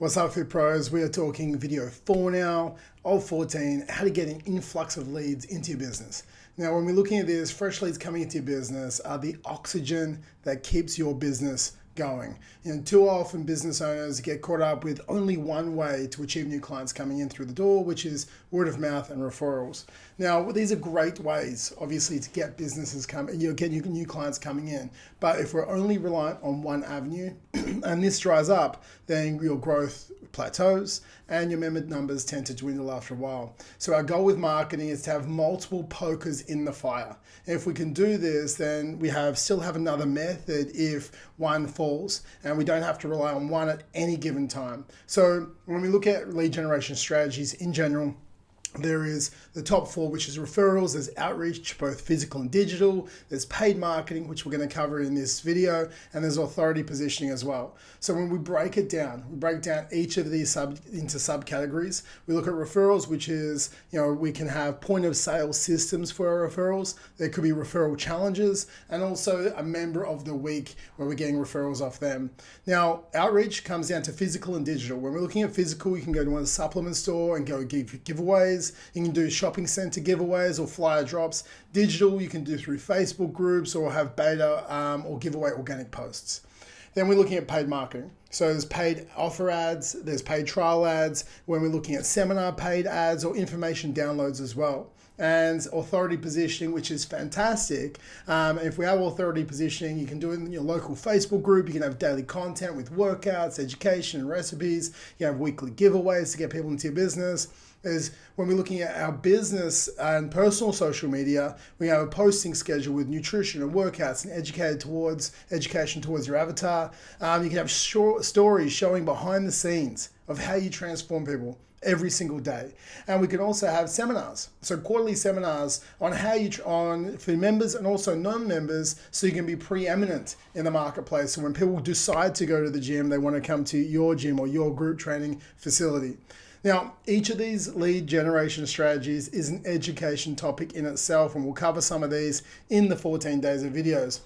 What's up, Fit Pros? We are talking video 4 now of 14, how to get an influx of leads into your business. Now, when we're looking at this, fresh leads coming into your business are the oxygen that keeps your business going. Too often business owners get caught up with only one way to achieve new clients coming in through the door, which is word of mouth and referrals. Now, these are great ways, obviously, to get businesses coming, get new clients coming in. But if we're only reliant on one avenue and this dries up, then your growth plateaus and your member numbers tend to dwindle after a while. So our goal with marketing is to have multiple pokers in the fire. And if we can do this, then we still have another method if one falls, and we don't have to rely on one at any given time. So when we look at lead generation strategies in general, there is the top 4, which is referrals, there's outreach, both physical and digital, there's paid marketing, which we're going to cover in this video, and there's authority positioning as well. So when we break down each of these into subcategories. We look at referrals, which is, we can have point of sale systems for our referrals. There could be referral challenges, and also a member of the week where we're getting referrals off them. Now, outreach comes down to physical and digital. When we're looking at physical, you can go to a supplement store and go give giveaways. You can do shopping center giveaways or flyer drops. Digital, you can do through Facebook groups or have beta or giveaway organic posts. Then we're looking at paid marketing. So there's paid offer ads, there's paid trial ads, when we're looking at seminar paid ads or information downloads as well. And authority positioning, which is fantastic. If we have authority positioning, you can do it in your local Facebook group. You can have daily content with workouts, education, and recipes. You have weekly giveaways to get people into your business. When we're looking at our business and personal social media, we have a posting schedule with nutrition and workouts and education towards your avatar. You can have short stories showing behind the scenes of how you transform people every single day. And we can also have seminars. So quarterly seminars on for members and also non-members, so you can be preeminent in the marketplace. So when people decide to go to the gym, they want to come to your gym or your group training facility. Now, each of these lead generation strategies is an education topic in itself, and we'll cover some of these in the 14 days of videos.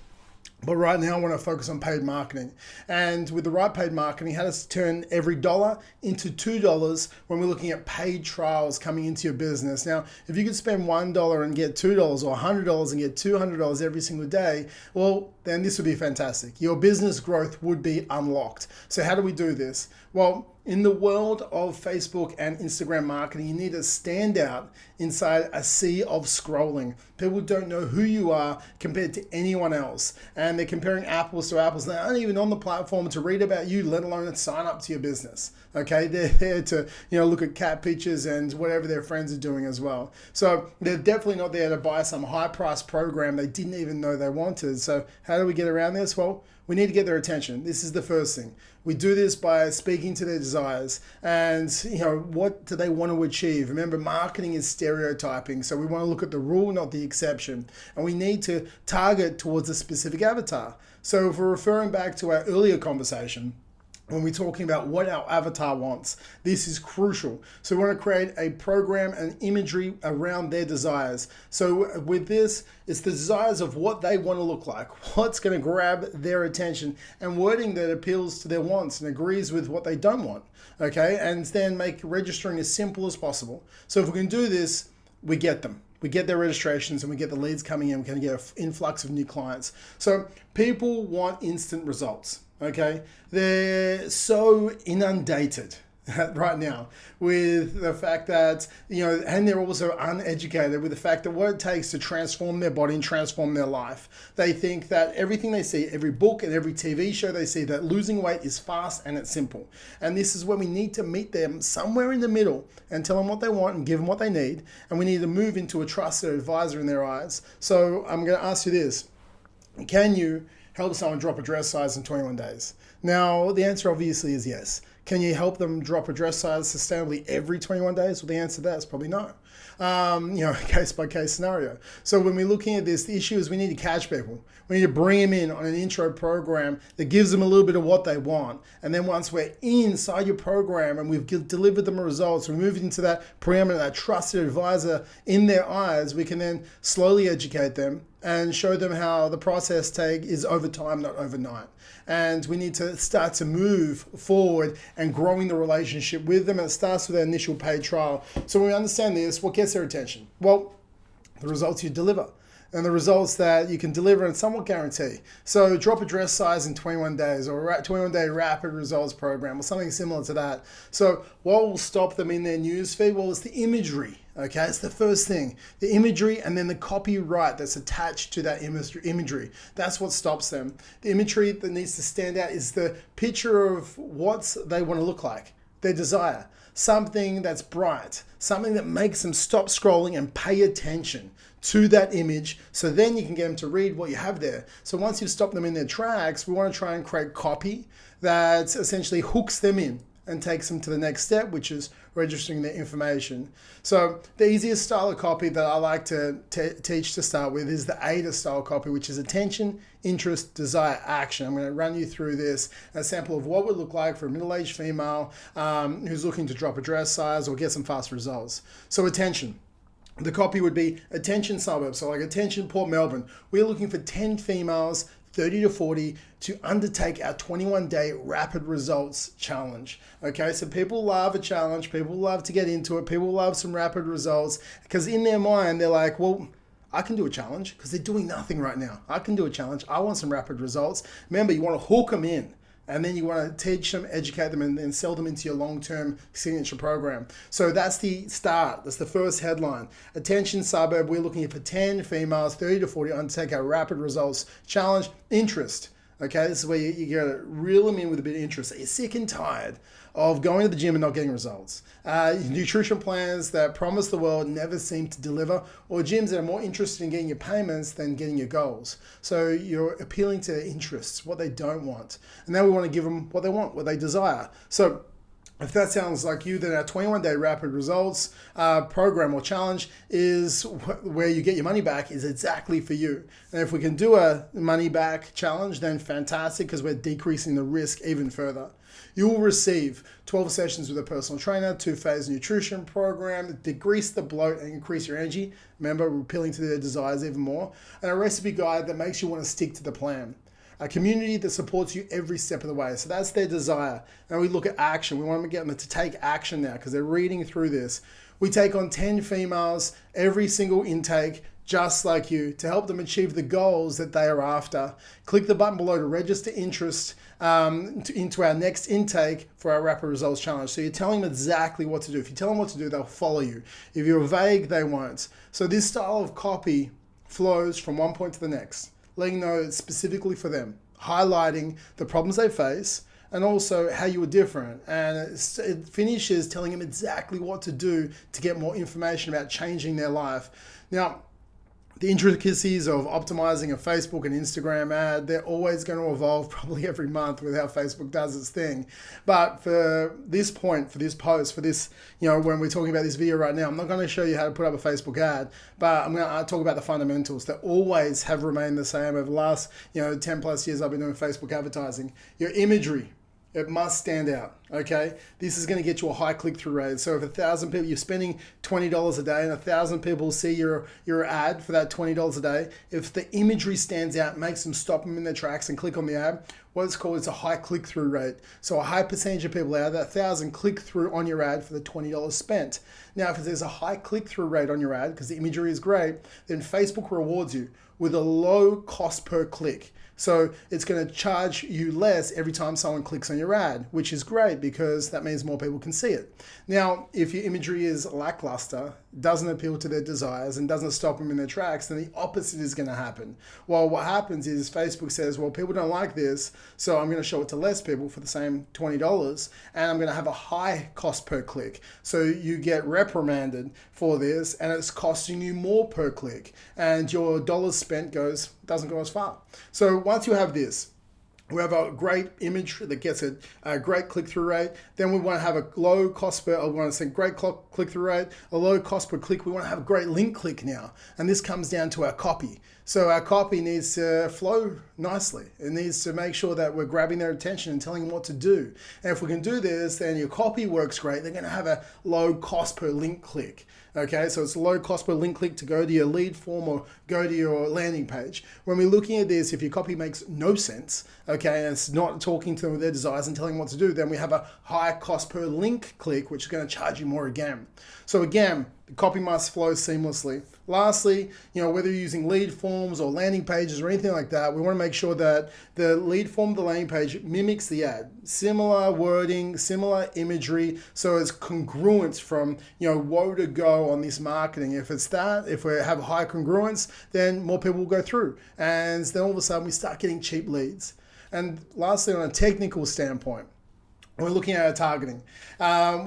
But right now I want to focus on paid marketing. And with the right paid marketing, how to turn every dollar into $2 when we're looking at paid trials coming into your business. Now, if you could spend $1 and get $2 or $100 and get $200 every single day, well, then this would be fantastic. Your business growth would be unlocked. So how do we do this? Well, in the world of Facebook and Instagram marketing, you need to stand out inside a sea of scrolling. People don't know who you are compared to anyone else. And they're comparing apples to apples. They aren't even on the platform to read about you, let alone sign up to your business. Okay, they're there to look at cat pictures and whatever their friends are doing as well. So they're definitely not there to buy some high-priced program they didn't even know they wanted. So how do we get around this? Well, we need to get their attention. This is the first thing. We do this by speaking to their desires and, what do they want to achieve? Remember, marketing is stereotyping. So we want to look at the rule, not the exception. And we need to target towards a specific avatar. So if we're referring back to our earlier conversation, when we're talking about what our avatar wants, this is crucial. So we want to create a program and imagery around their desires. So with this, it's the desires of what they want to look like, what's going to grab their attention, and wording that appeals to their wants and agrees with what they don't want. Okay, and then make registering as simple as possible. So if we can do this, we get them. We get their registrations and we get the leads coming in. We can get an influx of new clients. So people want instant results. Okay, they're so inundated right now with the fact that, and they're also uneducated with the fact that what it takes to transform their body and transform their life. They think that everything they see, every book and every TV show they see, that losing weight is fast and it's simple. And this is when we need to meet them somewhere in the middle and tell them what they want and give them what they need. And we need to move into a trusted advisor in their eyes. So I'm going to ask you this. Can you help someone drop a dress size in 21 days? Now, the answer obviously is yes. Can you help them drop a dress size sustainably every 21 days? Well, the answer to that is probably no. Case by case scenario. So when we're looking at this, the issue is we need to catch people. We need to bring them in on an intro program that gives them a little bit of what they want. And then once we're inside your program and we've delivered them results, we move into that preeminent, that trusted advisor in their eyes, we can then slowly educate them, and show them how the process is over time, not overnight. And we need to start to move forward and growing the relationship with them. And it starts with our initial paid trial. So when we understand this, what gets their attention? Well, the results you deliver and the results that you can deliver and somewhat guarantee. So drop a dress size in 21 days or a 21-day rapid results program or something similar to that. So what will stop them in their newsfeed? Well, it's the imagery. Okay, it's the first thing. The imagery and then the copyright that's attached to that imagery. That's what stops them. The imagery that needs to stand out is the picture of what they want to look like, their desire. Something that's bright, something that makes them stop scrolling and pay attention to that image, so then you can get them to read what you have there. So once you've stopped them in their tracks, we want to try and create copy that essentially hooks them in and takes them to the next step, which is registering their information. So the easiest style of copy that I like to teach to start with is the AIDA style copy, which is attention, interest, desire, action. I'm going to run you through this, a sample of what would look like for a middle-aged female who's looking to drop a dress size or get some fast results. So attention. The copy would be attention suburb. So like attention Port Melbourne. We're looking for 10 females 30 to 40 to undertake our 21-day rapid results challenge. Okay, so people love a challenge, people love to get into it, people love some rapid results because in their mind they're like, well, I can do a challenge because they're doing nothing right now. I can do a challenge. I want some rapid results. Remember, you want to hook them in. And then you want to teach them, educate them, and then sell them into your long-term signature program. So that's the start. That's the first headline. Attention suburb, we're looking for 10 females, 30 to 40, to undertake our rapid results challenge. Interest. Okay, this is where you got to reel them in with a bit of interest. You're sick and tired of going to the gym and not getting results. Nutrition plans that promise the world never seem to deliver, or gyms that are more interested in getting your payments than getting your goals. So you're appealing to interests, what they don't want. And now we want to give them what they want, what they desire. So if that sounds like you, then our 21-day rapid results program or challenge is where you get your money back is exactly for you. And if we can do a money back challenge, then fantastic, because we're decreasing the risk even further. You will receive 12 sessions with a personal trainer, 2-phase nutrition program, decrease the bloat and increase your energy. Remember, we're appealing to their desires even more. And a recipe guide that makes you want to stick to the plan. A community that supports you every step of the way. So that's their desire. Now we look at action. We want to get them to take action now because they're reading through this. We take on 10 females every single intake, just like you, to help them achieve the goals that they are after. Click the button below to register interest into our next intake for our Rapid Results Challenge. So you're telling them exactly what to do. If you tell them what to do, they'll follow you. If you're vague, they won't. So this style of copy flows from one point to the next, letting know it's specifically for them, highlighting the problems they face, and also how you were different. And it finishes telling them exactly what to do to get more information about changing their life. Now, the intricacies of optimizing a Facebook and Instagram ad, they're always going to evolve probably every month with how Facebook does its thing. But for this point, for this post, for this, when we're talking about this video right now, I'm not going to show you how to put up a Facebook ad, but I'm going to talk about the fundamentals that always have remained the same over the last, 10 plus years I've been doing Facebook advertising. Your imagery. It must stand out, okay? This is going to get you a high click-through rate. So if 1,000 people, you're spending $20 a day and 1,000 people see your ad for that $20 a day, if the imagery stands out, makes them stop them in their tracks and click on the ad, what it's called is a high click-through rate. So a high percentage of people out of that 1,000 click through on your ad for the $20 spent. Now, if there's a high click-through rate on your ad, because the imagery is great, then Facebook rewards you with a low cost per click. So it's going to charge you less every time someone clicks on your ad, which is great because that means more people can see it. Now, if your imagery is lackluster, doesn't appeal to their desires and doesn't stop them in their tracks, then the opposite is going to happen. Well, what happens is Facebook says, well, people don't like this, so I'm going to show it to less people for the same $20, and I'm going to have a high cost per click. So you get reprimanded for this, and it's costing you more per click, and your dollars spent doesn't go as far. So once you have this, We have a great image that gets a great click-through rate. Then we want to have a low cost per, we want to say great click-through rate, a low cost per click. We want to have a great link click now. And this comes down to our copy. So our copy needs to flow nicely. It needs to make sure that we're grabbing their attention and telling them what to do. And if we can do this, then your copy works great. They're going to have a low cost per link click. Okay, so it's low cost per link click to go to your lead form or go to your landing page. When we're looking at this, if your copy makes no sense, okay, and it's not talking to them with their desires and telling them what to do, then we have a high cost per link click, which is going to charge you more again. So again, the copy must flow seamlessly. Lastly, whether you're using lead forms or landing pages or anything like that, we want to make sure that the lead form, the landing page mimics the ad. Similar wording, similar imagery, so it's congruence from, woe to go on this marketing. If it's that, if we have high congruence, then more people will go through. And then all of a sudden we start getting cheap leads. And lastly, on a technical standpoint, we're looking at our targeting.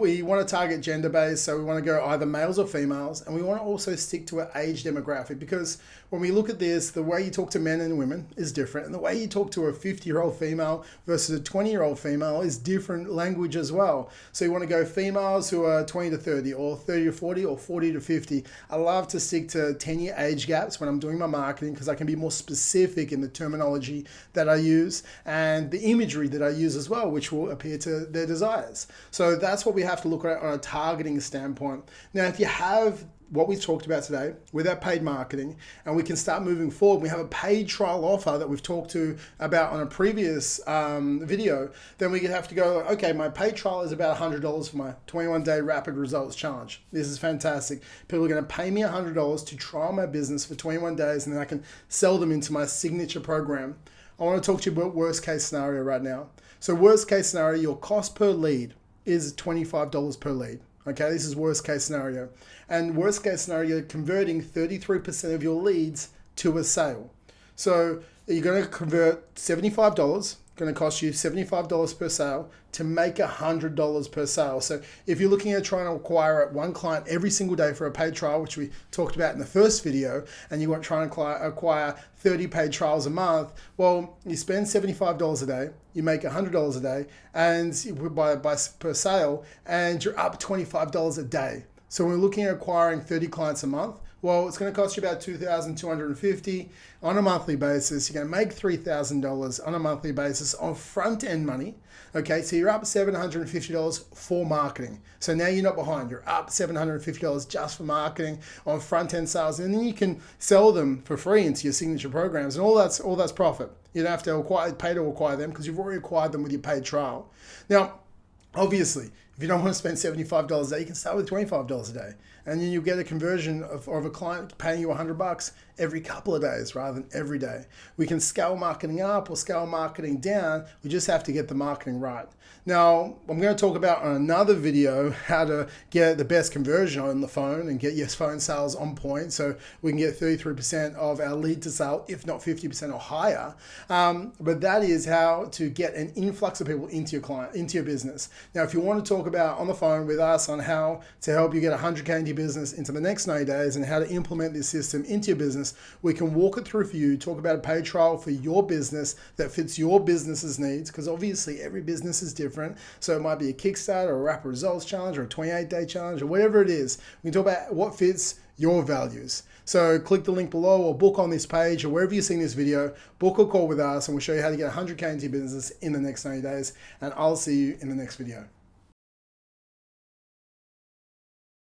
We want to target gender-based, so we want to go either males or females, and we want to also stick to an age demographic, because when we look at this, the way you talk to men and women is different, and the way you talk to a 50-year-old female versus a 20-year-old female is different language as well. So you want to go females who are 20 to 30, or 30 to 40, or 40 to 50. I love to stick to 10-year age gaps when I'm doing my marketing, because I can be more specific in the terminology that I use and the imagery that I use as well, which will appear to their desires. So that's what we have to look at on a targeting standpoint. Now, if you have what we've talked about today with our paid marketing, and we can start moving forward, we have a paid trial offer that we've talked about on a previous video, then we have to go, okay, my paid trial is about $100 for my 21-day rapid results challenge. This is fantastic. People are going to pay me $100 to trial my business for 21 days, and then I can sell them into my signature program. I want to talk to you about worst case scenario right now. So worst case scenario, your cost per lead is $25 per lead. Okay, this is worst case scenario. And worst case scenario, you're converting 33% of your leads to a sale. So you're going to convert $75, going to cost you $75 per sale to make $100 per sale. So if you're looking at trying to acquire one client every single day for a paid trial, which we talked about in the first video, and you want to try and acquire 30 paid trials a month, well, you spend $75 a day, you make $100 a day, and by per sale, and you're up $25 a day. So we're looking at acquiring 30 clients a month. Well, it's going to cost you about $2,250 on a monthly basis. You're going to make $3,000 on a monthly basis on front-end money. Okay, so you're up $750 for marketing. So now you're not behind. You're up $750 just for marketing on front-end sales, and then you can sell them for free into your signature programs, and all that's profit. You don't have to pay to acquire them because you've already acquired them with your paid trial. Now, obviously, if you don't want to spend $75 a day, you can start with $25 a day. And then you'll get a conversion of a client paying you $100 every couple of days rather than every day. We can scale marketing up or scale marketing down. We just have to get the marketing right. Now, I'm going to talk about on another video how to get the best conversion on the phone and get your phone sales on point so we can get 33% of our lead to sale, if not 50% or higher. But that is how to get an influx of people into your business. Now, if you want to talk about on the phone with us on how to help you get 100K into your business into the next 90 days and how to implement this system into your business, we can walk it through for you, talk about a paid trial for your business that fits your business's needs, because obviously every business is different. So it might be a Kickstarter or a rapid results challenge or a 28-day challenge or whatever it is. We can talk about what fits your values. So click the link below or book on this page or wherever you're seeing this video, book a call with us and we'll show you how to get 100K into your business in the next 90 days. And I'll see you in the next video.